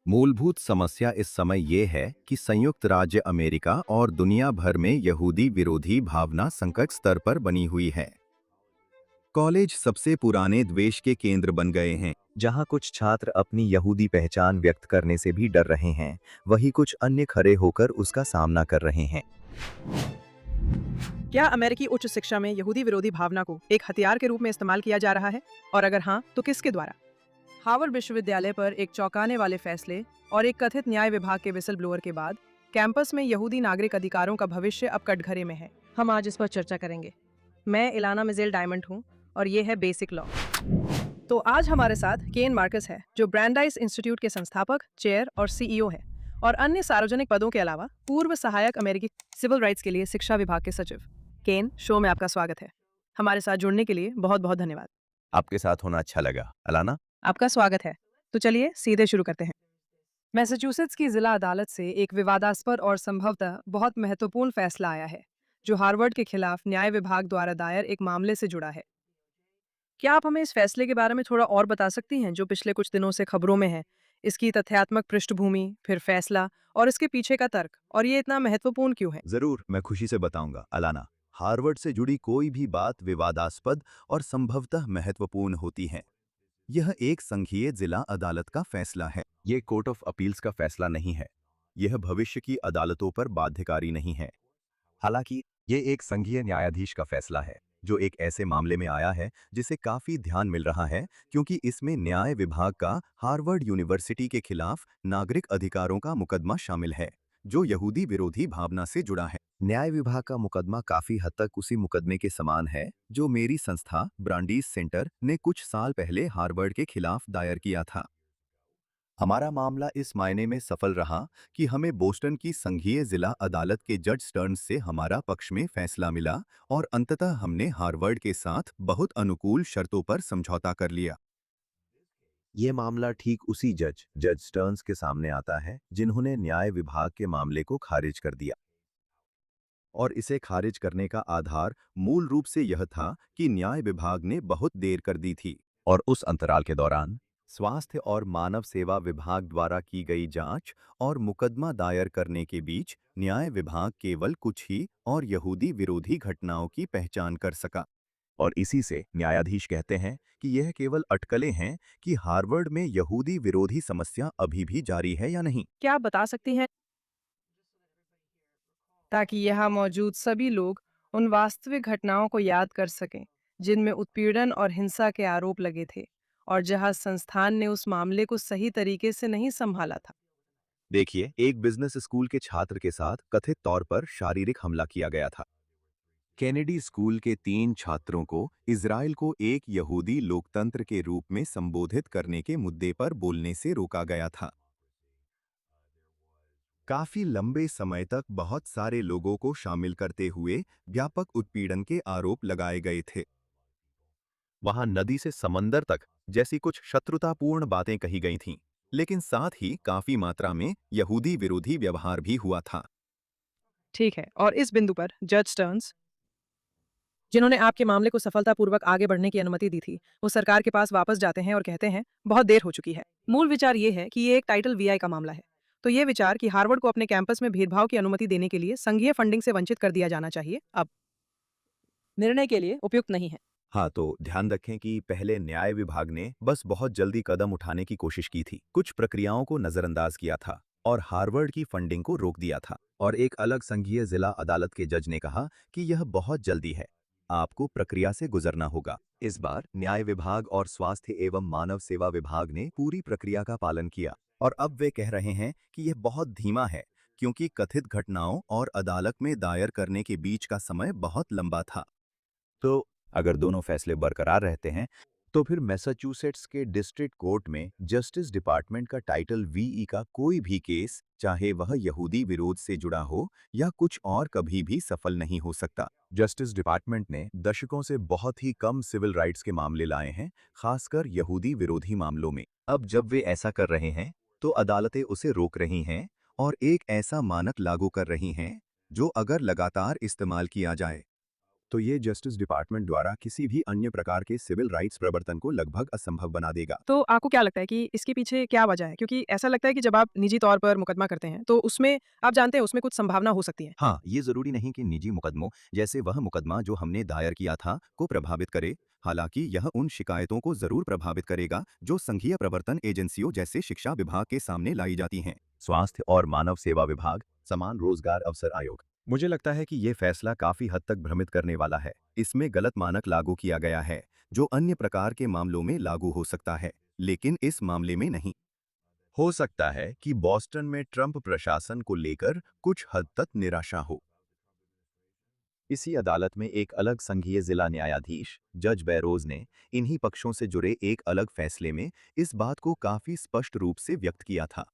मूलभूत समस्या इस समय ये है कि संयुक्त राज्य अमेरिका और दुनिया भर में यहूदी विरोधी भावना संकट स्तर पर बनी हुई है। कॉलेज सबसे पुराने द्वेष के केंद्र बन गए हैं। जहां कुछ छात्र अपनी यहूदी पहचान व्यक्त करने से भी डर रहे हैं, वहीं कुछ अन्य खड़े होकर उसका सामना कर रहे हैं। क्या अमेरिकी उच्च शिक्षा में यहूदी विरोधी भावना को एक हथियार के रूप में इस्तेमाल किया जा रहा है, और अगर हाँ तो किसके द्वारा? हार्वर्ड विश्वविद्यालय पर एक चौंकाने वाले फैसले और एक कथित न्याय विभाग के विसल ब्लोअर के बाद कैंपस में यहूदी नागरिक अधिकारों का भविष्य अब कटघरे में है। हम आज इस पर चर्चा करेंगे। मैं इलाना मिजेल डायमंड हूँ और ये है बेसिक लॉ। तो आज हमारे साथ केन मार्कस है, जो ब्रांडाइस इंस्टीट्यूट के संस्थापक, चेयर और सीईओ है, और अन्य सार्वजनिक पदों के अलावा पूर्व सहायक अमेरिकी सिविल राइट्स के लिए शिक्षा विभाग के सचिव। केन, शो में आपका स्वागत है। हमारे साथ जुड़ने के लिए बहुत बहुत धन्यवाद। आपके साथ होना अच्छा लगा, अलाना। आपका स्वागत है। तो चलिए सीधे शुरू करते हैं। मैसाचुसेट्स की जिला अदालत से एक विवादास्पद और संभवतः बहुत महत्वपूर्ण फैसला आया है, जो हार्वर्ड के खिलाफ न्याय विभाग द्वारा दायर एक मामले से जुड़ा है। क्या आप हमें इस फैसले के बारे में थोड़ा और बता सकती हैं, जो पिछले कुछ दिनों से खबरों में है? इसकी तथ्यात्मक पृष्ठभूमि, फिर फैसला और इसके पीछे का तर्क, और ये इतना महत्वपूर्ण क्यों है? जरूर, मैं खुशी से बताऊंगा, अलाना। हार्वर्ड से जुड़ी कोई भी बात विवादास्पद और संभवतः महत्वपूर्ण होती है। यह एक संघीय जिला अदालत का फैसला है। यह कोर्ट ऑफ अपील्स का फैसला नहीं है। यह भविष्य की अदालतों पर बाध्यकारी नहीं है। हालांकि ये एक संघीय न्यायाधीश का फैसला है, जो एक ऐसे मामले में आया है जिसे काफी ध्यान मिल रहा है, क्योंकि इसमें न्याय विभाग का हार्वर्ड यूनिवर्सिटी के खिलाफ नागरिक अधिकारों का मुकदमा शामिल है, जो यहूदी विरोधी भावना से जुड़ा है। न्याय विभाग का मुकदमा काफी हद तक उसी मुकदमे के समान है जो मेरी संस्था ब्रांडीज सेंटर ने कुछ साल पहले हार्वर्ड के खिलाफ दायर किया था। हमारा मामला इस मायने में सफल रहा कि हमें बोस्टन की संघीय जिला अदालत के जज स्टर्न्स से हमारा पक्ष में फैसला मिला, और अंततः हमने हार्वर्ड के साथ बहुत अनुकूल शर्तों पर समझौता कर लिया। ये मामला ठीक उसी जज स्टर्न्स के सामने आता है जिन्होंने न्याय विभाग के मामले को खारिज कर दिया। और इसे खारिज करने का आधार मूल रूप से यह था कि न्याय विभाग ने बहुत देर कर दी थी, और उस अंतराल के दौरान स्वास्थ्य और मानव सेवा विभाग द्वारा की गई जांच और मुकदमा दायर करने के बीच न्याय विभाग केवल कुछ ही और यहूदी विरोधी घटनाओं की पहचान कर सका। और इसी से न्यायाधीश कहते हैं कि यह केवल अटकलें हैं कि हार्वर्ड में यहूदी विरोधी समस्या अभी भी जारी है या नहीं। क्या आप बता सकती हैं, ताकि यहाँ मौजूद सभी लोग उन वास्तविक घटनाओं को याद कर सकें जिनमें उत्पीड़न और हिंसा के आरोप लगे थे, और जहाँ संस्थान ने उस मामले को सही तरीके से नहीं संभाला था? देखिए, एक बिजनेस स्कूल के छात्र के साथ कथित तौर पर शारीरिक हमला किया गया था। केनेडी स्कूल के 3 छात्रों को इजराइल को एक यहूदी लोकतंत्र के रूप में संबोधित करने के मुद्दे पर बोलने से रोका गया था। काफी लंबे समय तक बहुत सारे लोगों को शामिल करते हुए व्यापक उत्पीड़न के आरोप लगाए गए थे। वहां नदी से समंदर तक जैसी कुछ शत्रुतापूर्ण बातें कही गई थीं, लेकिन साथ ही काफी मात्रा में यहूदी विरोधी व्यवहार भी हुआ था। ठीक है, और इस बिंदु पर जज स्टर्न्स, जिन्होंने आपके मामले को सफलतापूर्वक आगे बढ़ने की अनुमति दी थी, वो सरकार के पास वापस जाते हैं और कहते हैं, बहुत देर हो चुकी है। मूल विचार ये है कि ये एक टाइटल वीआई का मामला है। तो ये विचार कि हार्वर्ड को अपने कैंपस में भेदभाव की अनुमति देने के लिए संघीय फंडिंग से वंचित कर दिया जाना चाहिए, अब निर्णय के लिए उपयुक्त नहीं है। हाँ, तो ध्यान रखें कि पहले न्याय विभाग ने बस बहुत जल्दी कदम उठाने की कोशिश की थी, कुछ प्रक्रियाओं को नजरअंदाज किया था और हार्वर्ड की फंडिंग को रोक दिया था। और एक अलग संघीय जिला अदालत के जज ने कहा कि यह बहुत जल्दी है, आपको प्रक्रिया से गुजरना होगा। इस बार न्याय विभाग और स्वास्थ्य एवं मानव सेवा विभाग ने पूरी प्रक्रिया का पालन किया, और अब वे कह रहे हैं कि यह बहुत धीमा है, क्योंकि कथित घटनाओं और अदालत में दायर करने के बीच का समय बहुत लंबा था। तो अगर दोनों फैसले बरकरार रहते हैं, तो फिर मैसाचुसेट्स के डिस्ट्रिक्ट कोर्ट में जस्टिस डिपार्टमेंट का टाइटल वीई का कोई भी केस, चाहे वह यहूदी विरोध से जुड़ा हो या कुछ और, कभी भी सफल नहीं हो सकता। जस्टिस डिपार्टमेंट ने दशकों से बहुत ही कम सिविल राइट्स के मामले लाए हैं, खासकर यहूदी विरोधी मामलों में। अब जब वे ऐसा कर रहे हैं, तो अदालतें उसे रोक रही हैं और एक ऐसा मानक लागू कर रही हैं जो अगर लगातार इस्तेमाल किया जाए तो ये जस्टिस डिपार्टमेंट द्वारा किसी भी अन्य प्रकार के सिविल राइट्स प्रवर्तन को लगभग असंभव बना देगा। तो आपको क्या लगता है कि इसके पीछे क्या वजह है? क्योंकि ऐसा लगता है कि जब आप निजी तौर पर मुकदमा करते हैं, तो उसमें आप जानते हैं उसमें कुछ संभावना हो सकती है। हाँ, ये जरूरी नहीं कि निजी मुकदमों जैसे वह मुकदमा जो हमने दायर किया था को प्रभावित करे। हालांकि यह उन शिकायतों को जरूर प्रभावित करेगा जो संघीय प्रवर्तन एजेंसियों जैसे शिक्षा विभाग के सामने लाई जाती हैं। स्वास्थ्य और मानव सेवा विभाग, समान रोजगार अवसर आयोग। मुझे लगता है कि ये फैसला काफी हद तक भ्रमित करने वाला है। इसमें गलत मानक लागू किया गया है, जो अन्य प्रकार के मामलों में लागू हो सकता है, लेकिन इस मामले में नहीं। हो सकता है कि बॉस्टन में ट्रंप प्रशासन को लेकर कुछ हद तक निराशा हो। इसी अदालत में एक अलग संघीय जिला न्यायाधीश जज बैरोज ने इन्हीं पक्षों से जुड़े एक अलग फैसले में इस बात को काफी स्पष्ट रूप से व्यक्त किया था।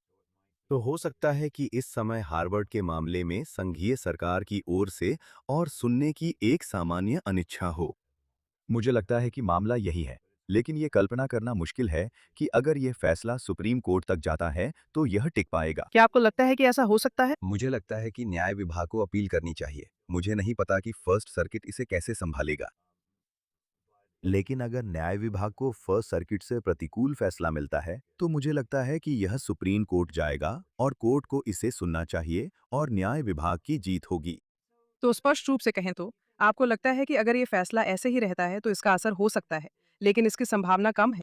तो हो सकता है कि इस समय हार्वर्ड के मामले में संघीय सरकार की ओर से और सुनने की एक सामान्य अनिच्छा हो। मुझे लगता है कि मामला यही है, लेकिन ये कल्पना करना मुश्किल है कि अगर ये फैसला सुप्रीम कोर्ट तक जाता है तो यह टिक पाएगा। क्या आपको लगता है कि ऐसा हो सकता है? मुझे लगता है कि न्याय विभाग को अपील करनी चाहिए। मुझे नहीं पता कि फर्स्ट सर्किट इसे कैसे संभालेगा, लेकिन अगर न्याय विभाग को फर्स्ट सर्किट से प्रतिकूल फैसला मिलता है तो मुझे लगता है कि यह सुप्रीम कोर्ट जाएगा और कोर्ट को इसे सुनना चाहिए और न्याय विभाग की जीत होगी। तो स्पष्ट रूप से कहें तो, आपको लगता है कि अगर ये फैसला ऐसे ही रहता है, तो इसका असर हो सकता है, लेकिन इसकी संभावना कम है।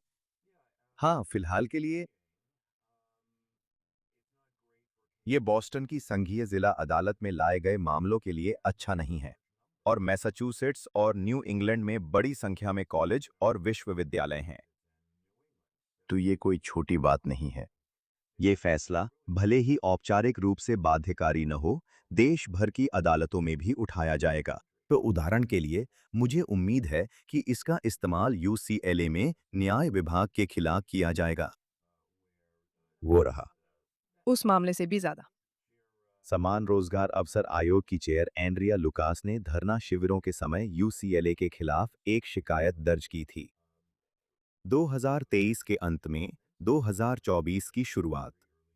हाँ, फिलहाल के लिए ये बॉस्टन की संघीय जिला अदालत में लाए गए मामलों के लिए अच्छा नहीं है, और मैसाचुसेट्स और न्यू इंग्लैंड में बड़ी संख्या में कॉलेज और विश्वविद्यालय हैं। तो ये कोई छोटी बात नहीं है। ये फैसला भले ही औपचारिक रूप से बाध्यकारी न हो, देश भर की अदालतों में भी उठाया जाएगा। तो उदाहरण के लिए, मुझे उम्मीद है कि इसका इस्तेमाल यूसीएलए में न्याय विभाग के खिलाफ किया जाएगा। वो रहा। उस मामले से भी ज़्यादा। समान रोजगार अवसर आयोग की चेयर एंड्रिया लुकास ने धरना शिविरों के समय यूसीएलए के खिलाफ एक शिकायत दर्ज की थी। 2023 के अंत में 2024 की शुरुआत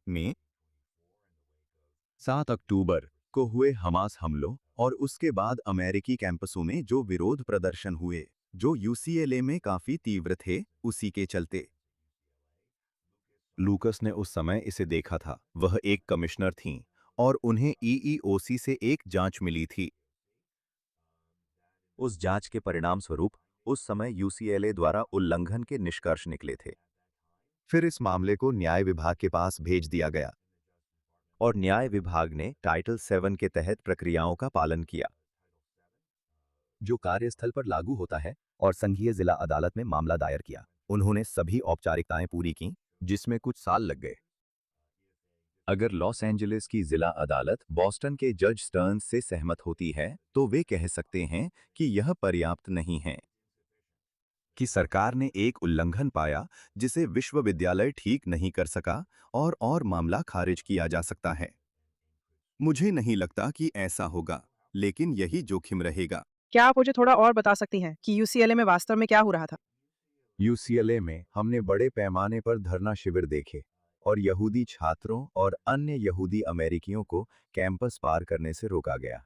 में 7 अक्टूबर को हुए हमास हमलों और उसके बाद अमेरिकी कैंपसों में जो विरोध प्रदर्शन हुए, जो यूसीएलए में काफी तीव्र थे, उसी के चलते लूकस ने उस समय इसे देखा था। वह एक कमिश्नर थीं और उन्हें ईईओसी से एक जांच मिली थी। उस जांच के परिणाम स्वरूप उस समय यूसीएलए द्वारा उल्लंघन के निष्कर्ष निकले थे। फिर इस मामले को न्याय विभाग के पास भेज दिया गया और न्याय विभाग ने टाइटल 7 के तहत प्रक्रियाओं का पालन किया, जो कार्यस्थल पर लागू होता है, और संघीय जिला अदालत में मामला दायर किया। उन्होंने सभी औपचारिकताएं पूरी की, जिसमें कुछ साल लग गए। अगर लॉस एंजलिस की जिला अदालत बॉस्टन के जज स्टर्न्स से सहमत होती है, तो वे कह सकते हैं कि यह पर्याप्त नहीं है, कि सरकार ने एक उल्लंघन पाया जिसे विश्वविद्यालय ठीक नहीं कर सका, और मामला खारिज किया जा सकता है। मुझे नहीं लगता कि ऐसा होगा, लेकिन यही जोखिम रहेगा। क्या आप मुझे थोड़ा और बता सकती हैं कि यूसीएलए में वास्तव में क्या हो रहा था? यूसीएलए में हमने बड़े पैमाने पर धरना शिविर देखे और यहूदी छात्रों और अन्य यहूदी अमेरिकियों को कैंपस पार करने से रोका गया।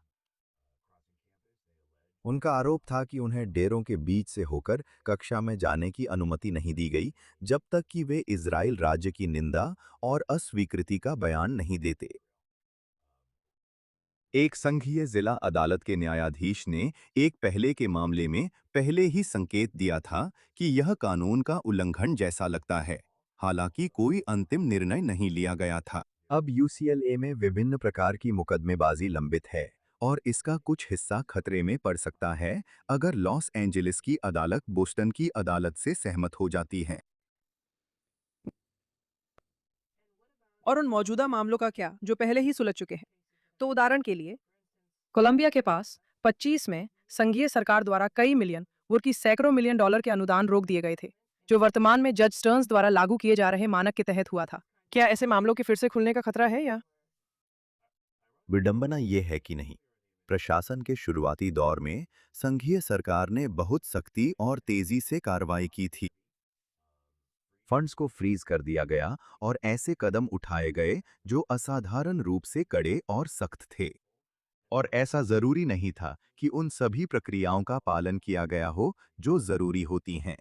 उनका आरोप था कि उन्हें डेरों के बीच से होकर कक्षा में जाने की अनुमति नहीं दी गई जब तक कि वे इजराइल राज्य की निंदा और अस्वीकृति का बयान नहीं देते। एक संघीय जिला अदालत के न्यायाधीश ने एक पहले के मामले में पहले ही संकेत दिया था कि यह कानून का उल्लंघन जैसा लगता है, हालांकि कोई अंतिम निर्णय नहीं लिया गया था। अब यूसीएलए में विभिन्न प्रकार की मुकदमेबाजी लंबित है और इसका कुछ हिस्सा खतरे में पड़ सकता है अगर लॉस एंजलिस की अदालत बोस्टन की अदालत से सहमत हो जाती है। और उन मौजूदा मामलों का क्या, जो पहले ही सुलझ चुके हैं? तो उदाहरण के लिए, कोलंबिया के पास 25 में संघीय सरकार द्वारा कई मिलियन वो की सैकड़ों मिलियन डॉलर के अनुदान रोक दिए गए थे, जो वर्तमान में जज स्टर्न्स द्वारा लागू किए जा रहे मानक के तहत हुआ था। क्या ऐसे मामलों के फिर से खुलने का खतरा है या? विडंबना यह है कि नहीं। प्रशासन के शुरुआती दौर में संघीय सरकार ने बहुत सख्ती और तेजी से कार्रवाई की थी। फंड्स को फ्रीज कर दिया गया और ऐसे कदम उठाए गए जो असाधारण रूप से कड़े और सख्त थे। और ऐसा जरूरी नहीं था कि उन सभी प्रक्रियाओं का पालन किया गया हो जो जरूरी होती हैं।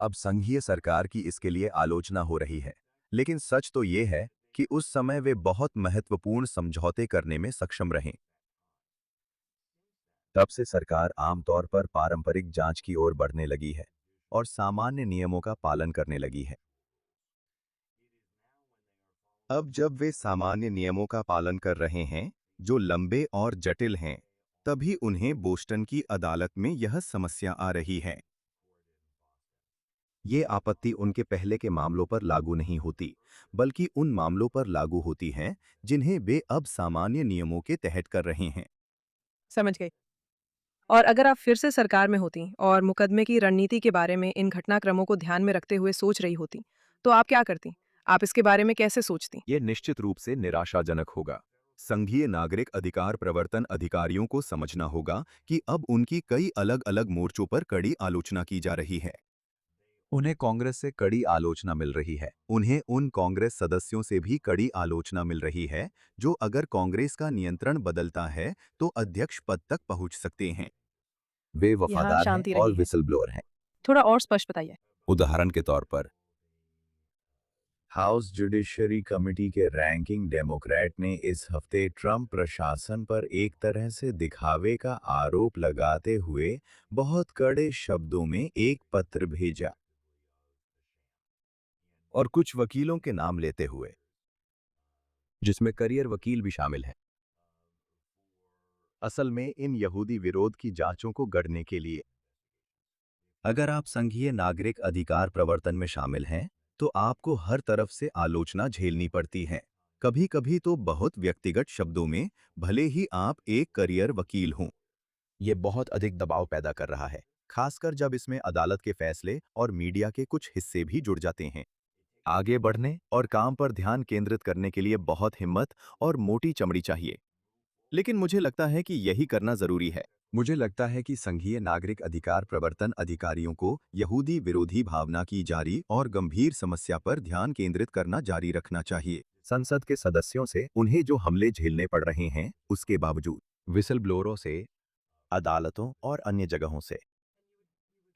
अब संघीय सरकार की इसके लिए आलोचना हो रही है, लेकिन सच तो ये है कि उस समय वे बहुत महत्वपूर्ण समझौते करने में सक्षम रहे। तब से सरकार आमतौर पर पारंपरिक जांच की ओर बढ़ने लगी है और सामान्य नियमों का पालन करने लगी है। अब जब वे सामान्य नियमों का पालन कर रहे हैं, जो लंबे और जटिल हैं, तभी उन्हें बोस्टन की अदालत में यह समस्या आ रही है। ये आपत्ति उनके पहले के मामलों पर लागू नहीं होती, बल्कि उन मामलों पर लागू होती है जिन्हें वे अब सामान्य नियमों के तहत कर रहे हैं। समझ गई। और अगर आप फिर से सरकार में होती और मुकदमे की रणनीति के बारे में इन घटनाक्रमों को ध्यान में रखते हुए सोच रही होती, तो आप क्या करती? आप इसके बारे में कैसे सोचती? ये निश्चित रूप से निराशाजनक होगा। संघीय नागरिक अधिकार प्रवर्तन अधिकारियों को समझना होगा कि अब उनकी कई अलग-अलग मोर्चों पर कड़ी आलोचना की जा रही है। उन्हें कांग्रेस से कड़ी आलोचना मिल रही है। उन्हें उन कांग्रेस सदस्यों से भी कड़ी आलोचना मिल रही है, जो अगर कांग्रेस का नियंत्रण बदलता है, तो अध्यक्ष पद तक पहुंच सकते हैं। वे यहाँ वफादार हैं शांति और रही है। विसल ब्लोअर हैं। थोड़ा और स्पष्ट बताइए। उदाहरण के तौर पर हाउस जुडिशरी कमेटी के रैंकिंग डेमोक्रेट ने इस हफ्ते ट्रंप प्रशासन पर एक तरह से दिखावे का आरोप लगाते हुए बहुत कड़े शब्दों में एक पत्र भेजा और कुछ वकीलों के नाम लेते हुए, जिसमें करियर वकील भी शामिल हैं, असल में इन यहूदी विरोध की जांचों को गढ़ने के लिए। अगर आप संघीय नागरिक अधिकार प्रवर्तन में शामिल हैं, तो आपको हर तरफ से आलोचना झेलनी पड़ती है, कभी कभी तो बहुत व्यक्तिगत शब्दों में, भले ही आप एक करियर वकील हों। ये बहुत अधिक दबाव पैदा कर रहा है, खासकर जब इसमें अदालत के फैसले और मीडिया के कुछ हिस्से भी जुड़ जाते हैं। आगे बढ़ने और काम पर ध्यान केंद्रित करने के लिए बहुत हिम्मत और मोटी चमड़ी चाहिए, लेकिन मुझे लगता है कि यही करना जरूरी है। मुझे लगता है कि संघीय नागरिक अधिकार प्रवर्तन अधिकारियों को यहूदी विरोधी भावना की जारी और गंभीर समस्या पर ध्यान केंद्रित करना जारी रखना चाहिए। संसद के सदस्यों से उन्हें जो हमले झेलने पड़ रहे हैं, उसके बावजूद विसल ब्लोअरों से, अदालतों और अन्य जगहों से।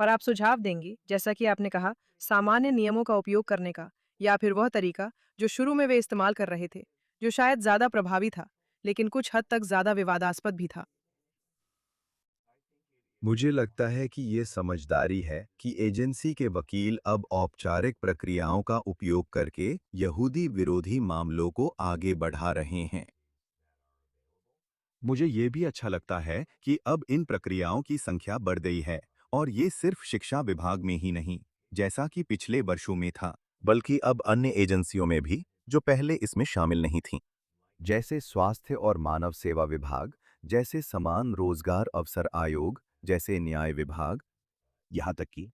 और आप सुझाव देंगी, जैसा कि आपने कहा, सामान्य नियमों का उपयोग करने का, या फिर वह तरीका जो शुरू में वे इस्तेमाल कर रहे थे, जो शायद ज्यादा प्रभावी था, लेकिन कुछ हद तक ज्यादा विवादास्पद भी था? मुझे लगता है कि ये समझदारी है कि एजेंसी के वकील अब औपचारिक प्रक्रियाओं का उपयोग करके यहूदी विरोधी मामलों को आगे बढ़ा रहे हैं। मुझे ये भी अच्छा लगता है कि अब इन प्रक्रियाओं की संख्या बढ़ गई है, और ये सिर्फ शिक्षा विभाग में ही नहीं, जैसा कि पिछले वर्षों में था, बल्कि अब अन्य एजेंसियों में भी, जो पहले इसमें शामिल नहीं थीं, जैसे स्वास्थ्य और मानव सेवा विभाग, जैसे समान रोजगार अवसर आयोग, जैसे न्याय विभाग। यहाँ तक कि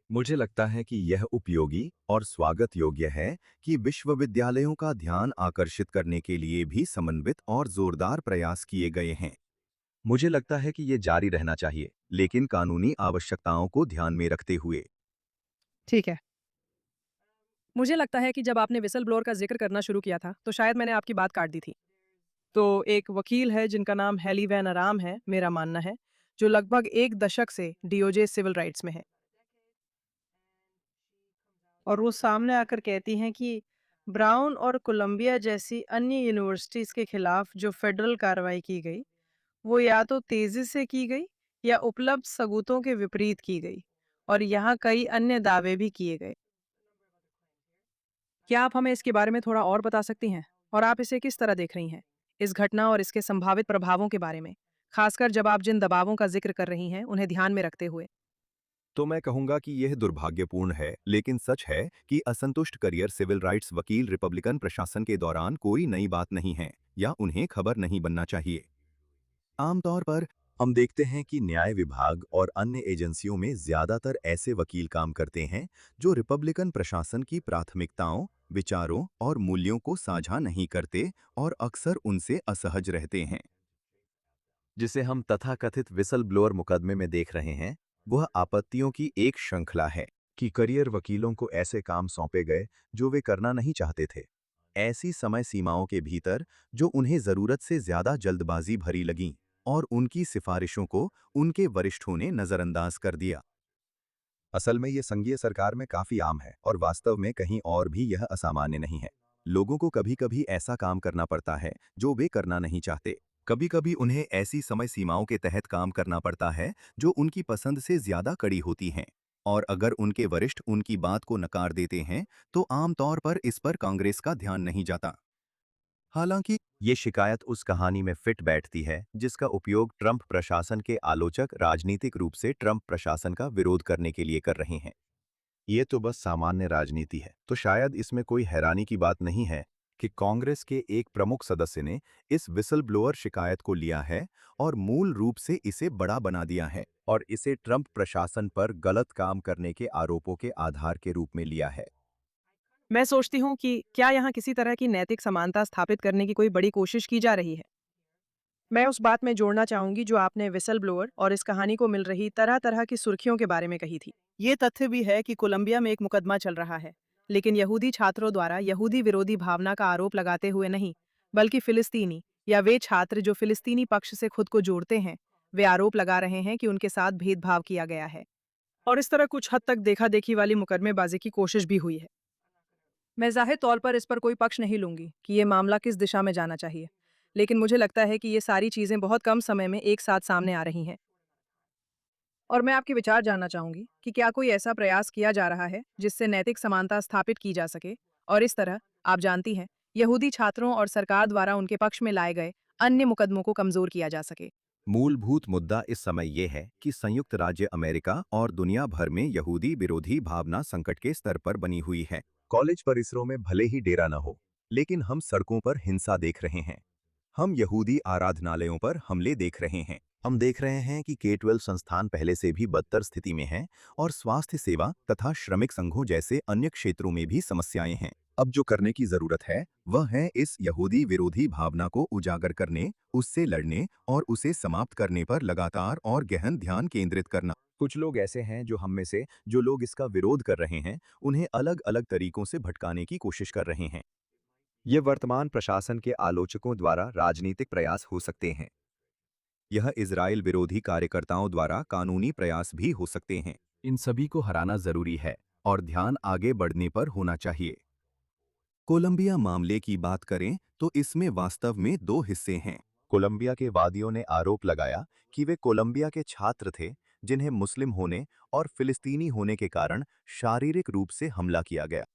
मुझे लगता है कि यह उपयोगी और स्वागत योग्य है कि विश्वविद्यालयों का ध्यान आकर्षित करने के लिए भी समन्वित और जोरदार प्रयास किए गए हैं। मुझे लगता है कि ये जारी रहना चाहिए, लेकिन कानूनी आवश्यकताओं को ध्यान में रखते हुए। ठीक है। मुझे लगता है कि जब आपने विसल ब्लोअर का जिक्र करना शुरू किया था, तो शायद मैंने आपकी बात काट दी थी। तो एक वकील है जिनका नाम हेली वैन आराम है, मेरा मानना है, जो लगभग एक दशक से डीओजे सिविल राइट्स में है। और वो सामने आकर कहती हैं कि ब्राउन और कोलंबिया जैसी अन्य यूनिवर्सिटीज के खिलाफ जो फेडरल कार्रवाई की गई, वो या तो तेजी से की गई या उपलब्ध सबूतों के विपरीत की गई, और यहाँ कई अन्य दावे भी किए गए। क्या आप हमें इसके बारे में थोड़ा और बता सकती हैं? और आप इसे किस तरह देख रही हैं? इस घटना और इसके संभावित प्रभावों के बारे में, खासकर जब आप जिन दबावों का जिक्र कर रही हैं, उन्हें ध्यान में रखते हुए। तो मैं कहूंगा कि यह दुर्भाग्यपूर्ण है, लेकिन सच है कि असंतुष्ट करियर सिविल राइट्स वकील रिपब्लिकन प्रशासन के दौरान कोई नई बात नहीं है, या उन्हें खबर नहीं बनना चाहिए। आमतौर पर हम देखते हैं कि न्याय विभाग और अन्य एजेंसियों में ज्यादातर ऐसे वकील काम करते हैं जो रिपब्लिकन प्रशासन की प्राथमिकताओं, विचारों और मूल्यों को साझा नहीं करते और अक्सर उनसे असहज रहते हैं। जिसे हम तथाकथित विसल ब्लोअर मुकदमे में देख रहे हैं, वह आपत्तियों की एक श्रृंखला है कि करियर वकीलों को ऐसे काम सौंपे गए जो वे करना नहीं चाहते थे। ऐसी समय सीमाओं के भीतर जो उन्हें जरूरत से ज्यादा जल्दबाजी भरी लगीं और उनकी सिफारिशों को उनके वरिष्ठों ने नजरअंदाज कर दिया। असल में ये संघीय सरकार में काफी आम है और वास्तव में कहीं और भी यह असामान्य नहीं है। लोगों को कभी कभी ऐसा काम करना पड़ता है जो वे करना नहीं चाहते। कभी कभी उन्हें ऐसी समय सीमाओं के तहत काम करना पड़ता है जो उनकी पसंद से ज्यादा कड़ी होती हैं। और अगर उनके वरिष्ठ उनकी बात को नकार देते हैं तो आमतौर पर इस पर कांग्रेस का ध्यान नहीं जाता। हालांकि ये शिकायत उस कहानी में फिट बैठती है जिसका उपयोग ट्रंप प्रशासन के आलोचक राजनीतिक रूप से ट्रंप प्रशासन का विरोध करने के लिए कर रहे हैं। ये तो बस सामान्य राजनीति है, तो शायद इसमें कोई हैरानी की बात नहीं है कि कांग्रेस के एक प्रमुख सदस्य ने इस विसल ब्लोअर शिकायत को लिया है और मूल रूप से इसे बड़ा बना दिया है और इसे ट्रंप प्रशासन पर गलत काम करने के आरोपों के आधार के रूप में लिया है। मैं सोचती हूँ कि क्या यहाँ किसी तरह की नैतिक समानता स्थापित करने की कोई बड़ी कोशिश की जा रही है। मैं उस बात में जोड़ना चाहूंगी जो आपने विसल ब्लोअर और इस कहानी को मिल रही तरह तरह की सुर्खियों के बारे में कही थी। ये तथ्य भी है कि कोलंबिया में एक मुकदमा चल रहा है, लेकिन यहूदी छात्रों द्वारा यहूदी विरोधी भावना का आरोप लगाते हुए नहीं, बल्कि फिलिस्तीनी या वे छात्र जो फिलिस्तीनी पक्ष से खुद को जोड़ते हैं, वे आरोप लगा रहे हैं कि उनके साथ भेदभाव किया गया है। और इस तरह कुछ हद तक देखा देखी वाली मुकदमेबाजी की कोशिश भी हुई है। मैं जाहिर तौर पर इस पर कोई पक्ष नहीं लूंगी कि ये मामला किस दिशा में जाना चाहिए, लेकिन मुझे लगता है कि ये सारी चीजें बहुत कम समय में एक साथ सामने आ रही हैं। और मैं आपके विचार जानना चाहूंगी कि क्या कोई ऐसा प्रयास किया जा रहा है जिससे नैतिक समानता स्थापित की जा सके और इस तरह, आप जानती हैं, यहूदी छात्रों और सरकार द्वारा उनके पक्ष में लाए गए अन्य मुकदमों को कमजोर किया जा सके। मूलभूत मुद्दा इस समय ये है कि संयुक्त राज्य अमेरिका और दुनिया भर में यहूदी विरोधी भावना संकट के स्तर पर बनी हुई है। कॉलेज परिसरों में भले ही डेरा न हो, लेकिन हम सड़कों पर हिंसा देख रहे हैं। हम यहूदी आराधनालयों पर हमले देख रहे हैं। हम देख रहे हैं कि K-12 संस्थान पहले से भी बदतर स्थिति में हैं और स्वास्थ्य सेवा तथा श्रमिक संघों जैसे अन्य क्षेत्रों में भी समस्याएं हैं। अब जो करने की जरूरत है वह है इस यहूदी विरोधी भावना को उजागर करने, उससे लड़ने और उसे समाप्त करने पर लगातार और गहन ध्यान केंद्रित करना। कुछ लोग ऐसे हैं जो हम में से जो लोग इसका विरोध कर रहे हैं उन्हें अलग अलग तरीकों से भटकाने की कोशिश कर रहे हैं। ये वर्तमान प्रशासन के आलोचकों द्वारा राजनीतिक प्रयास हो सकते हैं। यह इजराइल विरोधी कार्यकर्ताओं द्वारा कानूनी प्रयास भी हो सकते हैं। इन सभी को हराना जरूरी है और ध्यान आगे बढ़ने पर होना चाहिए। कोलंबिया मामले की बात करें तो इसमें वास्तव में दो हिस्से हैं। कोलंबिया के वादियों ने आरोप लगाया कि वे कोलंबिया के छात्र थे जिन्हें मुस्लिम होने और फिलिस्तीनी होने के कारण शारीरिक रूप से हमला किया गया।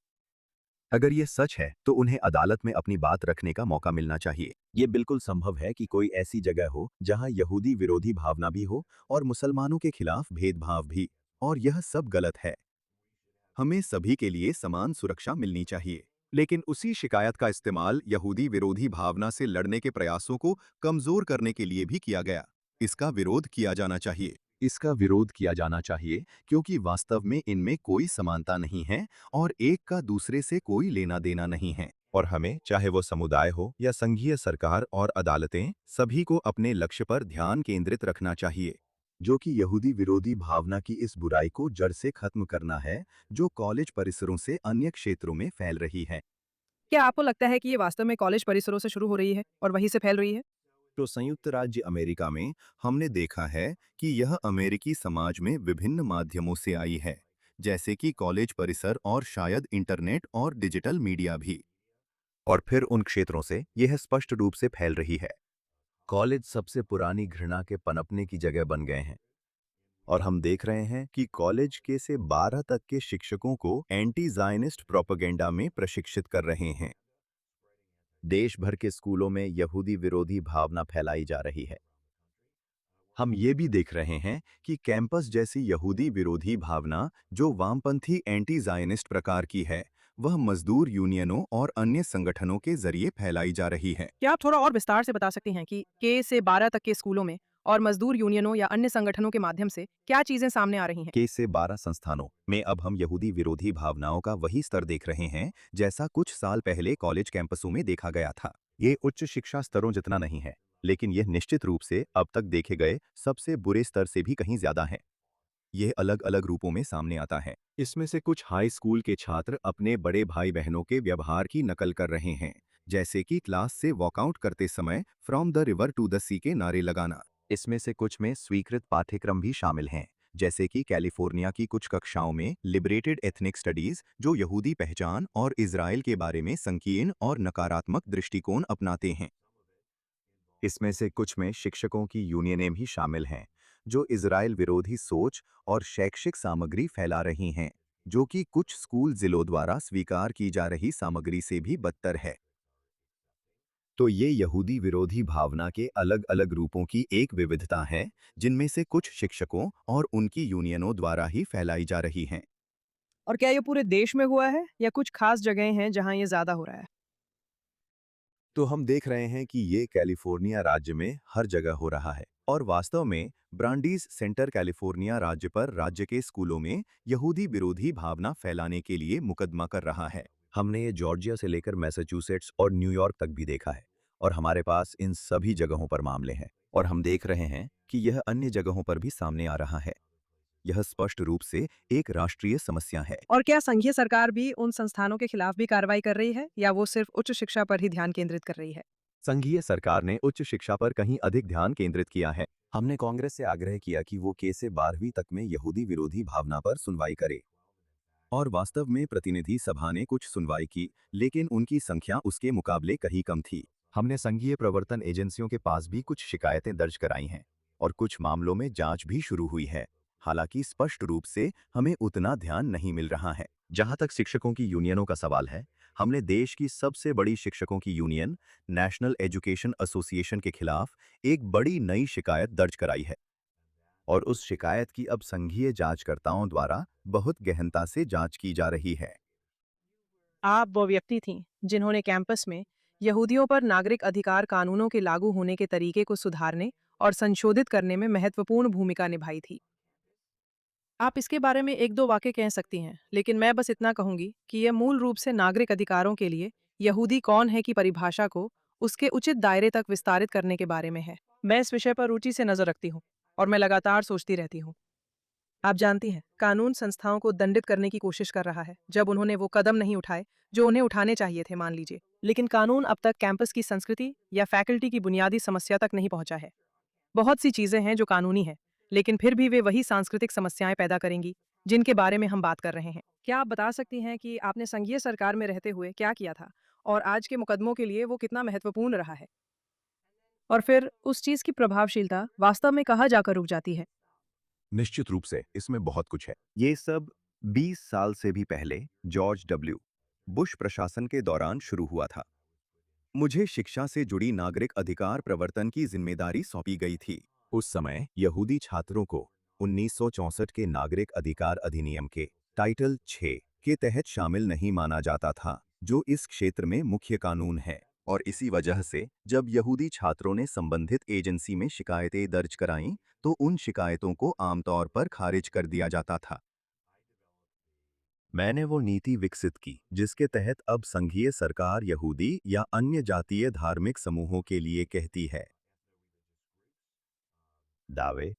अगर ये सच है तो उन्हें अदालत में अपनी बात रखने का मौका मिलना चाहिए। ये बिल्कुल संभव है कि कोई ऐसी जगह हो जहां यहूदी विरोधी भावना भी हो और मुसलमानों के खिलाफ भेदभाव भी, और यह सब गलत है। हमें सभी के लिए समान सुरक्षा मिलनी चाहिए, लेकिन उसी शिकायत का इस्तेमाल यहूदी विरोधी भावना से लड़ने के प्रयासों को कमजोर करने के लिए भी किया गया। इसका विरोध किया जाना चाहिए। इसका विरोध किया जाना चाहिए क्योंकि वास्तव में इनमें कोई समानता नहीं है और एक का दूसरे से कोई लेना देना नहीं है। और हमें, चाहे वो समुदाय हो या संघीय सरकार और अदालतें, सभी को अपने लक्ष्य पर ध्यान केंद्रित रखना चाहिए, जो कि यहूदी विरोधी भावना की इस बुराई को जड़ से खत्म करना है जो कॉलेज परिसरों से अन्य क्षेत्रों में फैल रही है। क्या आपको लगता है कि ये वास्तव में कॉलेज परिसरों से शुरू हो रही है और वहीं से फैल रही है? तो संयुक्त राज्य अमेरिका में हमने देखा है कि यह अमेरिकी समाज में विभिन्न माध्यमों से आई है, जैसे कि कॉलेज परिसर और शायद इंटरनेट और डिजिटल मीडिया भी। और फिर उन क्षेत्रों से यह स्पष्ट रूप से फैल रही है। कॉलेज सबसे पुरानी घृणा के पनपने की जगह बन गए हैं और हम देख रहे हैं कि कॉलेज के से 12 तक के शिक्षकों को एंटी ज़ायनिस्ट प्रोपेगेंडा में प्रशिक्षित कर रहे हैं। देश भर के स्कूलों में यहूदी विरोधी भावना फैलाई जा रही है। हम ये भी देख रहे हैं कि कैंपस जैसी यहूदी विरोधी भावना जो वामपंथी एंटी ज़ायनिस्ट प्रकार की है, वह मजदूर यूनियनों और अन्य संगठनों के जरिए फैलाई जा रही है। क्या आप थोड़ा और विस्तार से बता सकती हैं कि K से 12 तक के स्कूलों में और मजदूर यूनियनों या अन्य संगठनों के माध्यम से क्या चीजें सामने आ रही हैं? K से 12 संस्थानों में अब हम यहूदी विरोधी भावनाओं का वही स्तर देख रहे हैं जैसा कुछ साल पहले कॉलेज कैंपसों में देखा गया था। ये उच्च शिक्षा स्तरों जितना नहीं है, लेकिन यह निश्चित रूप से अब तक देखे गए सबसे बुरे स्तर से भी कहीं ज्यादा है। यह अलग अलग रूपों में सामने आता है। इसमें से कुछ हाई स्कूल के छात्र अपने बड़े भाई बहनों के व्यवहार की नकल कर रहे हैं, जैसे कि क्लास से वॉकआउट करते समय from the river to the sea के नारे लगाना। इसमें से कुछ में स्वीकृत पाठ्यक्रम भी शामिल हैं, जैसे कि कैलिफोर्निया की कुछ कक्षाओं में लिबरेटेड एथनिक स्टडीज, जो यहूदी पहचान और इजराइल के बारे में संकीर्ण और नकारात्मक दृष्टिकोण अपनाते हैं। इसमें से कुछ में शिक्षकों की यूनियनें भी शामिल हैं, जो इजराइल विरोधी सोच और शैक्षिक सामग्री फैला रही हैं, जो कि कुछ स्कूल जिलों द्वारा स्वीकार की जा रही सामग्री से भी बदतर है। तो ये यहूदी विरोधी भावना के अलग अलग रूपों की एक विविधता है, जिनमें से कुछ शिक्षकों और उनकी यूनियनों द्वारा ही फैलाई जा रही हैं। और क्या ये पूरे देश में हुआ है या कुछ खास जगहें हैं जहां ये ज्यादा हो रहा है? तो हम देख रहे हैं कि ये कैलिफोर्निया राज्य में हर जगह हो रहा है, और वास्तव में ब्रांडीज सेंटर कैलिफोर्निया राज्य पर राज्य के स्कूलों में यहूदी विरोधी भावना फैलाने के लिए मुकदमा कर रहा है। हमने ये जॉर्जिया से लेकर मैसाचुसेट्स और न्यूयॉर्क तक भी देखा है, और हमारे पास इन सभी जगहों पर मामले हैं, और हम देख रहे हैं कि यह अन्य जगहों पर भी सामने आ रहा है। यह स्पष्ट रूप से एक राष्ट्रीय समस्या है। और क्या संघीय सरकार भी उन संस्थानों के खिलाफ भी कार्रवाई कर रही है या वो सिर्फ उच्च शिक्षा पर ही ध्यान केंद्रित कर रही है? संघीय सरकार ने उच्च शिक्षा पर कहीं अधिक ध्यान केंद्रित किया है। हमने कांग्रेस से आग्रह किया कि वो केस से 12वीं तक में यहूदी विरोधी भावना पर सुनवाई करे, और वास्तव में प्रतिनिधि सभा ने कुछ सुनवाई की, लेकिन उनकी संख्या उसके मुकाबले कहीं कम थी। हमने संघीय प्रवर्तन एजेंसियों के पास भी कुछ शिकायतें दर्ज कराई हैं, और कुछ मामलों में जांच भी शुरू हुई है। हालांकि स्पष्ट रूप से हमें उतना ध्यान नहीं मिल रहा है। जहां तक शिक्षकों की यूनियनों का सवाल है, हमने देश की सबसे बड़ी शिक्षकों की यूनियन नेशनल एजुकेशन एसोसिएशन के खिलाफ एक बड़ी नई शिकायत दर्ज कराई है, और उस शिकायत की अब संघीय जांचकर्ताओं द्वारा बहुत गहनता से जांच की जा रही है। आप वो व्यक्ति थीं जिन्होंने कैंपस में यहूदियों पर नागरिक अधिकार कानूनों के लागू होने के तरीके को सुधारने और संशोधित करने में महत्वपूर्ण भूमिका निभाई थी। आप इसके बारे में एक दो वाक्य कह सकती हैं, लेकिन मैं बस इतना कहूंगी कि यह मूल रूप से नागरिक अधिकारों के लिए यहूदी कौन है की परिभाषा को उसके उचित दायरे तक विस्तारित करने के बारे में है। मैं इस विषय पर रुचि से नजर रखती हूँ और मैं लगातार सोचती रहती हूँ। आप जानती हैं, कानून संस्थाओं को दंडित करने की कोशिश कर रहा है जब उन्होंने वो कदम नहीं उठाए जो उन्हें उठाने चाहिए थे, मान लीजिए। लेकिन कानून अब तक कैंपस की संस्कृति या फैकल्टी की बुनियादी समस्या तक नहीं पहुंचा है। बहुत सी चीजें हैं जो कानूनी हैं, लेकिन फिर भी वे वही सांस्कृतिक समस्याएं पैदा करेंगी जिनके बारे में हम बात कर रहे हैं। क्या आप बता सकती हैं कि आपने संघीय सरकार में रहते हुए क्या किया था और आज के मुकदमों के लिए वो कितना महत्वपूर्ण रहा है? और फिर उस चीज की प्रभावशीलता वास्तव में कहाँ जाकर रुक जाती है? निश्चित रूप से इसमें बहुत कुछ है। ये सब 20 साल से भी पहले जॉर्ज डब्ल्यू बुश प्रशासन के दौरान शुरू हुआ था। मुझे शिक्षा से जुड़ी नागरिक अधिकार प्रवर्तन की जिम्मेदारी सौंपी गई थी। उस समय यहूदी छात्रों को 1964 के नागरिक अधिकार अधिनियम के टाइटल 6 के तहत शामिल नहीं माना जाता था, जो इस क्षेत्र में मुख्य कानून है। और इसी वजह से जब यहूदी छात्रों ने संबंधित एजेंसी में शिकायतें दर्ज कराईं, तो उन शिकायतों को आमतौर पर खारिज कर दिया जाता था। मैंने वो नीति विकसित की जिसके तहत अब संघीय सरकार यहूदी या अन्य जातीय धार्मिक समूहों के लिए कहती है, दावे,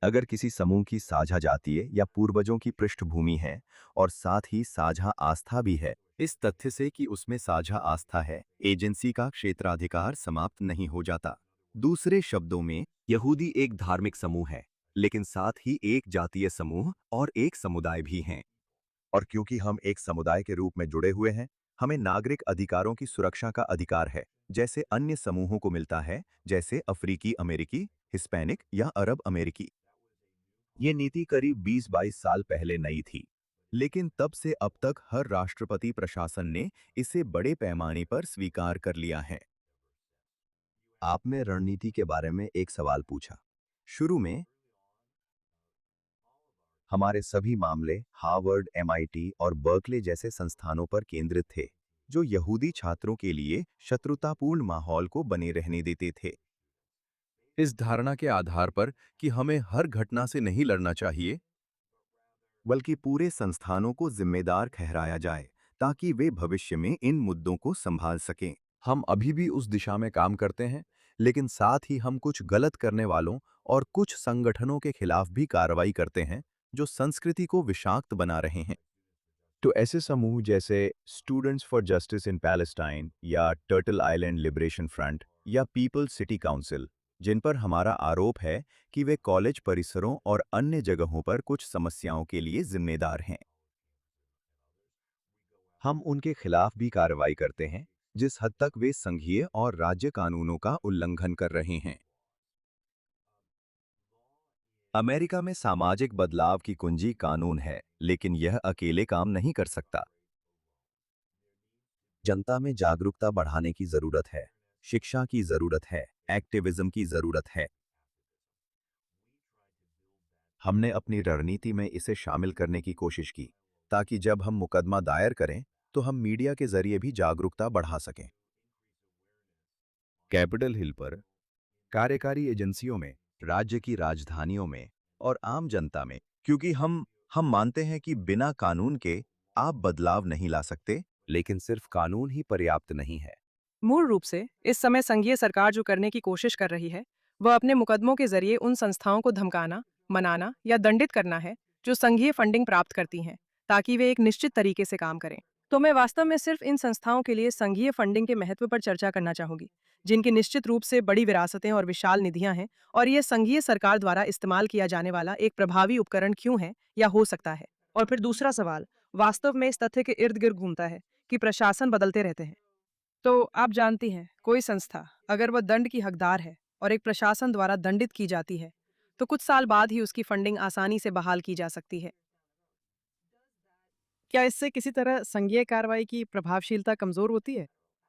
अगर किसी समूह की साझा जातीय या पूर्वजों की पृष्ठभूमि है और साथ ही साझा आस्था भी है, इस तथ्य से कि उसमें साझा आस्था है, एजेंसी का क्षेत्राधिकार समाप्त नहीं हो जाता। दूसरे शब्दों में, यहूदी एक धार्मिक समूह है, लेकिन साथ ही एक जातीय समूह और एक समुदाय भी हैं। और क्योंकि हम एक समुदाय के रूप में जुड़े हुए हैं, हमें नागरिक अधिकारों की सुरक्षा का अधिकार है, जैसे अन्य समूहों को मिलता है, जैसे अफ्रीकी अमेरिकी, हिस्पैनिक या अरब अमेरिकी। ये नीति करीब 20-22 साल पहले नई थी, लेकिन तब से अब तक हर राष्ट्रपति प्रशासन ने इसे बड़े पैमाने पर स्वीकार कर लिया है। आपने रणनीति के बारे में एक सवाल पूछा। शुरू में हमारे सभी मामले हार्वर्ड, एमआईटी और बर्कले जैसे संस्थानों पर केंद्रित थे, जो यहूदी छात्रों के लिए शत्रुतापूर्ण माहौल को बने रहने देते थे। इस धारणा के आधार पर कि हमें हर घटना से नहीं लड़ना चाहिए, बल्कि पूरे संस्थानों को जिम्मेदार ठहराया जाए ताकि वे भविष्य में इन मुद्दों को संभाल सकें। हम अभी भी उस दिशा में काम करते हैं, लेकिन साथ ही हम कुछ गलत करने वालों और कुछ संगठनों के खिलाफ भी कार्रवाई करते हैं जो संस्कृति को विषाक्त बना रहे हैं। तो ऐसे समूह जैसे students for justice in Palestine या टर्टल आइलैंड लिबरेशन फ्रंट या पीपल्स सिटी काउंसिल, जिन पर हमारा आरोप है कि वे कॉलेज परिसरों और अन्य जगहों पर कुछ समस्याओं के लिए जिम्मेदार हैं, हम उनके खिलाफ भी कार्रवाई करते हैं जिस हद तक वे संघीय और राज्य कानूनों का उल्लंघन कर रहे हैं। अमेरिका में सामाजिक बदलाव की कुंजी कानून है, लेकिन यह अकेले काम नहीं कर सकता। जनता में जागरूकता बढ़ाने की जरूरत है, शिक्षा की जरूरत है, एक्टिविज्म की जरूरत है। हमने अपनी रणनीति में इसे शामिल करने की कोशिश की ताकि जब हम मुकदमा दायर करें तो हम मीडिया के जरिए भी जागरूकता बढ़ा सकें। कैपिटल हिल पर, कार्यकारी एजेंसियों में, राज्य की राजधानियों में और आम जनता में, क्योंकि हम मानते हैं कि बिना कानून के आप बदलाव नहीं ला सकते, लेकिन सिर्फ कानून ही पर्याप्त नहीं है। मूल रूप से इस समय संघीय सरकार जो करने की कोशिश कर रही है वह अपने मुकदमों के जरिए उन संस्थाओं को धमकाना, मनाना या दंडित करना है जो संघीय फंडिंग प्राप्त करती हैं, ताकि वे एक निश्चित तरीके से काम करें। तो मैं वास्तव में सिर्फ इन संस्थाओं के लिए संघीय फंडिंग के महत्व पर चर्चा करना चाहूंगी, जिनकी निश्चित रूप से बड़ी विरासतें और विशाल निधियां हैं, और ये संघीय सरकार द्वारा इस्तेमाल किया जाने वाला एक प्रभावी उपकरण क्यों है या हो सकता है। और फिर दूसरा सवाल वास्तव में इस तथ्य के इर्द गिर्द घूमता है कि प्रशासन बदलते रहते हैं। तो आप जानती हैं, कोई संस्था अगर वह दंड की हकदार है और एक प्रशासन द्वारा दंडित की जाती है, तो कुछ साल बाद ही उसकी फंडिंग आसानी से बहाल की जा सकती है। क्या इससे किसी तरह संघीय कार्रवाई की प्रभावशीलता कमजोर होती है?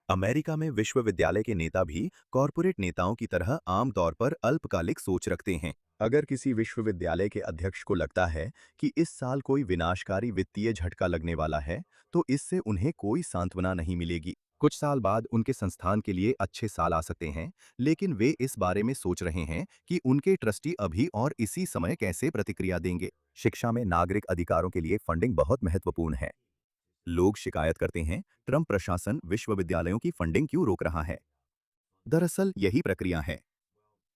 अमेरिका में विश्वविद्यालय के नेता भी कॉरपोरेट नेताओं की तरह आमतौर पर अल्पकालिक सोच रखते हैं। अगर किसी विश्वविद्यालय के अध्यक्ष को लगता है कि इस साल कोई विनाशकारी वित्तीय झटका लगने वाला है, तो इससे उन्हें कोई सांत्वना नहीं मिलेगी। कुछ साल बाद उनके संस्थान के लिए अच्छे साल आ सकते हैं, लेकिन वे इस बारे में सोच रहे हैं कि उनके ट्रस्टी अभी और इसी समय कैसे प्रतिक्रिया देंगे। शिक्षा में नागरिक अधिकारों के लिए फंडिंग बहुत महत्वपूर्ण है। लोग शिकायत करते हैं, ट्रंप प्रशासन विश्वविद्यालयों की फंडिंग क्यों रोक रहा है? दरअसल यही प्रक्रिया है,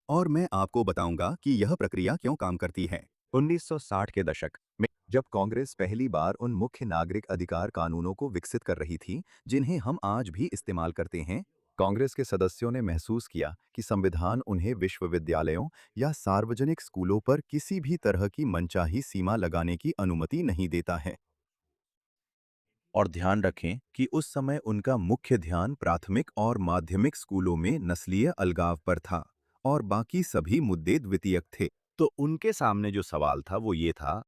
और मैं आपको बताऊंगा कि यह प्रक्रिया क्यों काम करती है। 1960 के दशक में जब कांग्रेस पहली बार उन मुख्य नागरिक अधिकार कानूनों को विकसित कर रही थी जिन्हें हम आज भी इस्तेमाल करते हैं, कांग्रेस के सदस्यों ने महसूस किया कि संविधान उन्हें विश्वविद्यालयों या सार्वजनिक स्कूलों पर किसी भी तरह की मनचाही सीमा लगाने की अनुमति नहीं देता है। और ध्यान रखें कि उस समय उनका मुख्य ध्यान प्राथमिक और माध्यमिक स्कूलों में नस्लीय अलगाव पर था और बाकी सभी मुद्दे द्वितीयक थे। तो उनके सामने जो सवाल था वो ये था,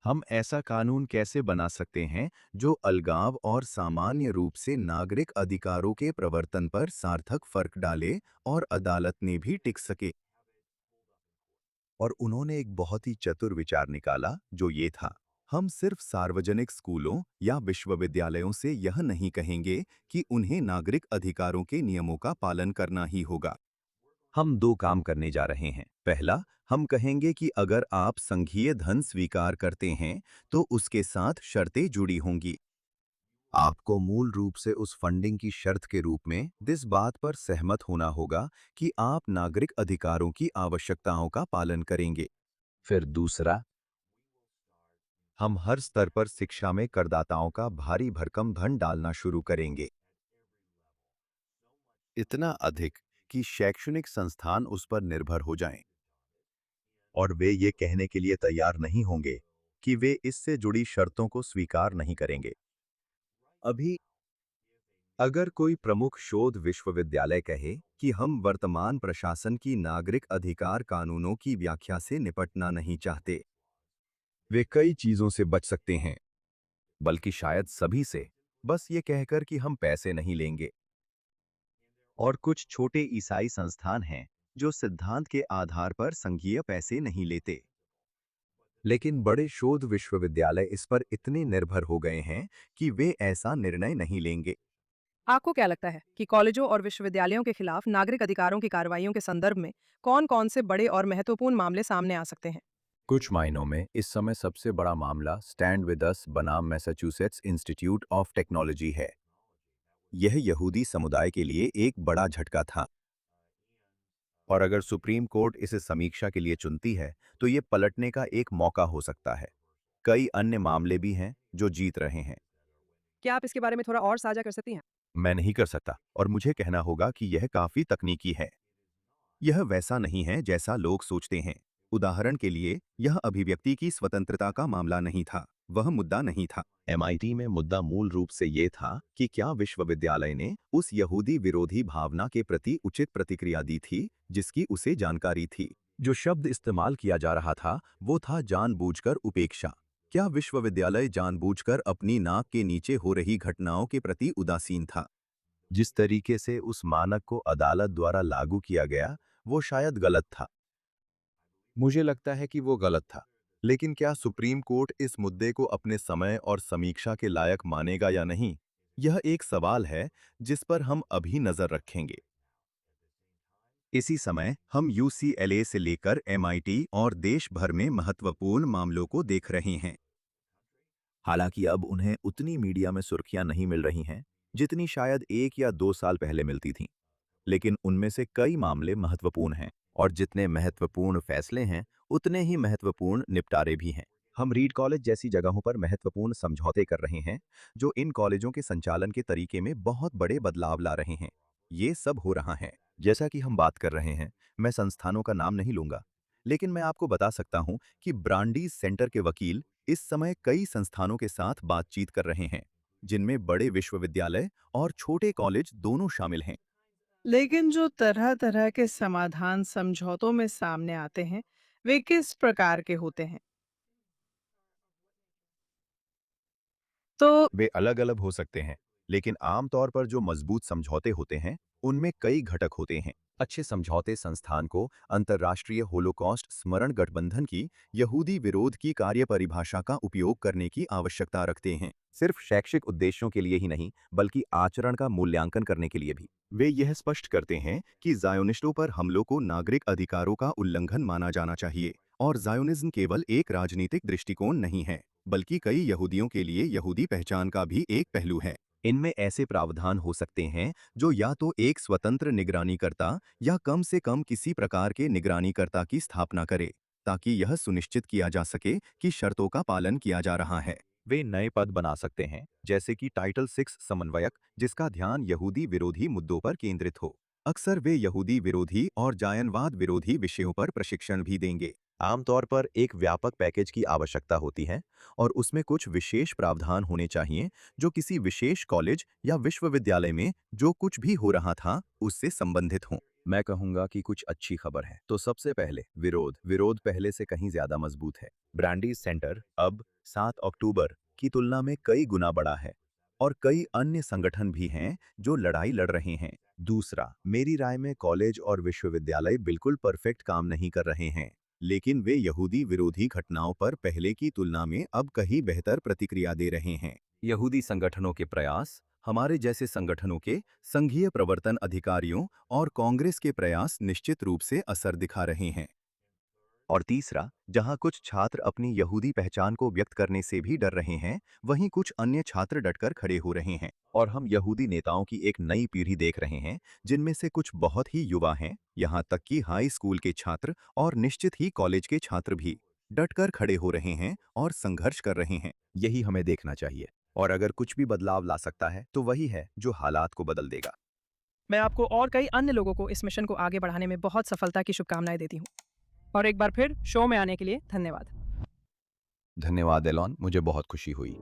हम ऐसा कानून कैसे बना सकते हैं जो अलगाव और सामान्य रूप से नागरिक अधिकारों के प्रवर्तन पर सार्थक फर्क डाले और अदालत ने भी टिक सके। और उन्होंने एक बहुत ही चतुर विचार निकाला जो ये था, हम सिर्फ सार्वजनिक स्कूलों या विश्वविद्यालयों से यह नहीं कहेंगे कि उन्हें नागरिक अधिकारों के नियमों का पालन करना ही होगा। हम दो काम करने जा रहे हैं। पहला, हम कहेंगे कि अगर आप संघीय धन स्वीकार करते हैं तो उसके साथ शर्तें जुड़ी होंगी। आपको मूल रूप से उस फंडिंग की शर्त के रूप में इस बात पर सहमत होना होगा कि आप नागरिक अधिकारों की आवश्यकताओं का पालन करेंगे। फिर दूसरा, हम हर स्तर पर शिक्षा में करदाताओं का भारी भरकम धन डालना शुरू करेंगे, इतना अधिक कि शैक्षणिक संस्थान उस पर निर्भर हो जाएं, और वे ये कहने के लिए तैयार नहीं होंगे कि वे इससे जुड़ी शर्तों को स्वीकार नहीं करेंगे। अभी अगर कोई प्रमुख शोध विश्वविद्यालय कहे कि हम वर्तमान प्रशासन की नागरिक अधिकार कानूनों की व्याख्या से निपटना नहीं चाहते, वे कई चीजों से बच सकते हैं, बल्कि शायद सभी से, बस ये कहकर कि हम पैसे नहीं लेंगे। और कुछ छोटे ईसाई संस्थान हैं जो सिद्धांत के आधार पर संघीय पैसे नहीं लेते, लेकिन बड़े शोध विश्वविद्यालय इस पर इतने निर्भर हो गए हैं कि वे ऐसा निर्णय नहीं लेंगे। आपको क्या लगता है कि कॉलेजों और विश्वविद्यालयों के खिलाफ नागरिक अधिकारों की कार्रवाइयों के संदर्भ में कौन कौन से बड़े और महत्वपूर्ण मामले सामने आ सकते हैं? कुछ मायनों में इस समय सबसे बड़ा मामला स्टैंड विद अस बनाम मैसाचुसेट्स इंस्टीट्यूट ऑफ टेक्नोलॉजी है। यह यहूदी समुदाय के लिए एक बड़ा झटका था। और अगर सुप्रीम कोर्ट इसे समीक्षा के लिए चुनती है तो ये पलटने का एक मौका हो सकता है। कई अन्य मामले भी हैं जो जीत रहे हैं। क्या आप इसके बारे में थोड़ा और साझा कर सकती हैं? मैं नहीं कर सकता और मुझे कहना होगा कि यह काफी तकनीकी है। यह वैसा नहीं है जैसा लोग सोचते हैं। उदाहरण के लिए, यह अभिव्यक्ति की स्वतंत्रता का मामला नहीं था, वह मुद्दा नहीं था। एमआईटी में मुद्दा मूल रूप से ये था कि क्या विश्वविद्यालय ने उस यहूदी विरोधी भावना के प्रति उचित प्रतिक्रिया दी थी जिसकी उसे जानकारी थी। जो शब्द इस्तेमाल किया जा रहा था वो था जानबूझकर उपेक्षा। क्या विश्वविद्यालय जानबूझकर अपनी नाक के नीचे हो रही घटनाओं के प्रति उदासीन था? जिस तरीके से उस मानक को अदालत द्वारा लागू किया गया वो शायद गलत था। मुझे लगता है कि वो गलत था। लेकिन क्या सुप्रीम कोर्ट इस मुद्दे को अपने समय और समीक्षा के लायक मानेगा या नहीं? यह एक सवाल है जिस पर हम अभी नजर रखेंगे। इसी समय हम यूसीएलए से लेकर एमआईटी और देश भर में महत्वपूर्ण मामलों को देख रहे हैं। हालांकि अब उन्हें उतनी मीडिया में सुर्खियां नहीं मिल रही हैं जितनी शायद 1 या 2 साल पहले मिलती थीं। लेकिन उनमें से कई मामले महत्वपूर्ण हैं और जितने महत्वपूर्ण फैसले हैं उतने ही महत्वपूर्ण निपटारे भी हैं। हम रीड कॉलेज जैसी जगहों पर महत्वपूर्ण समझौते कर रहे हैं जो इन कॉलेजों के संचालन के तरीके में बहुत बड़े बदलाव ला रहे हैं। ये सब हो रहा है जैसा कि हम बात कर रहे हैं। मैं संस्थानों का नाम नहीं लूंगा, लेकिन मैं आपको बता सकता हूं कि ब्रांडीज सेंटर के वकील इस समय कई संस्थानों के साथ बातचीत कर रहे हैं जिनमें बड़े विश्वविद्यालय और छोटे कॉलेज दोनों शामिल हैं। लेकिन जो तरह-तरह के समाधान समझौतों में सामने आते हैं, वे किस प्रकार के होते हैं? तो वे अलग-अलग हो सकते हैं, लेकिन आमतौर पर जो मजबूत समझौते होते हैं, उनमें कई घटक होते हैं। अच्छे समझौते संस्थान को अंतर्राष्ट्रीय होलोकॉस्ट स्मरण गठबंधन की यहूदी विरोध की कार्य परिभाषा का उपयोग करने की आवश्यकता रखते हैं। सिर्फ शैक्षिक उद्देश्यों के लिए ही नहीं, बल्कि आचरण का मूल्यांकन करने के लिए भी। वे यह स्पष्ट करते हैं कि ज़ायोनिस्टों पर हमलों को नागरिक अधिकारों का उल्लंघन माना जाना चाहिए और ज़ायोनिज्म केवल एक राजनीतिक दृष्टिकोण नहीं है, बल्कि कई यहूदियों के लिए यहूदी पहचान का भी एक पहलू है। इनमें ऐसे प्रावधान हो सकते हैं जो या तो एक स्वतंत्र निगरानीकर्ता या कम से कम किसी प्रकार के निगरानीकर्ता की स्थापना करे, ताकि यह सुनिश्चित किया जा सके कि शर्तों का पालन किया जा रहा है। वे नए पद बना सकते हैं, जैसे कि टाइटल 6 समन्वयक, जिसका ध्यान यहूदी विरोधी मुद्दों पर केंद्रित हो। अक्सर वे यहूदी विरोधी और जायनवाद विरोधी विषयों पर प्रशिक्षण भी देंगे। आमतौर पर एक व्यापक पैकेज की आवश्यकता होती है और उसमें कुछ विशेष प्रावधान होने चाहिए जो किसी विशेष कॉलेज या विश्वविद्यालय में जो कुछ भी हो रहा था उससे संबंधित हों। मैं कहूंगा कि कुछ अच्छी खबर है। तो सबसे पहले विरोध पहले से कहीं ज्यादा मजबूत है। ब्रांडीज सेंटर अब 7 अक्टूबर की तुलना में कई गुना बड़ा है और कई अन्य संगठन भी हैं जो लड़ाई लड़ रहे हैं। दूसरा, मेरी राय में कॉलेज और विश्वविद्यालय बिल्कुल परफेक्ट काम नहीं कर रहे हैं, लेकिन वे यहूदी विरोधी घटनाओं पर पहले की तुलना में अब कहीं बेहतर प्रतिक्रिया दे रहे हैं। यहूदी संगठनों के प्रयास, हमारे जैसे संगठनों के, संघीय प्रवर्तन अधिकारियों और कांग्रेस के प्रयास निश्चित रूप से असर दिखा रहे हैं। और तीसरा, जहां कुछ छात्र अपनी यहूदी पहचान को व्यक्त करने से भी डर रहे हैं, वहीं कुछ अन्य छात्र डटकर खड़े हो रहे हैं। और हम यहूदी नेताओं की एक नई पीढ़ी देख रहे हैं, जिनमें से कुछ बहुत ही युवा हैं, यहाँ तक कि हाई स्कूल के छात्र और निश्चित ही कॉलेज के छात्र भी डटकर खड़े हो रहे हैं और संघर्ष कर रहे हैं। यही हमें देखना चाहिए। और अगर कुछ भी बदलाव ला सकता है, तो वही है जो हालात को बदल देगा। मैं आपको और कई अन्य लोगों को इस मिशन को आगे बढ़ाने में बहुत सफलता की शुभकामनाएं देती हूँ। और एक बार फिर शो में आने के लिए धन्यवाद। धन्यवाद एलॉन, मुझे बहुत खुशी हुई।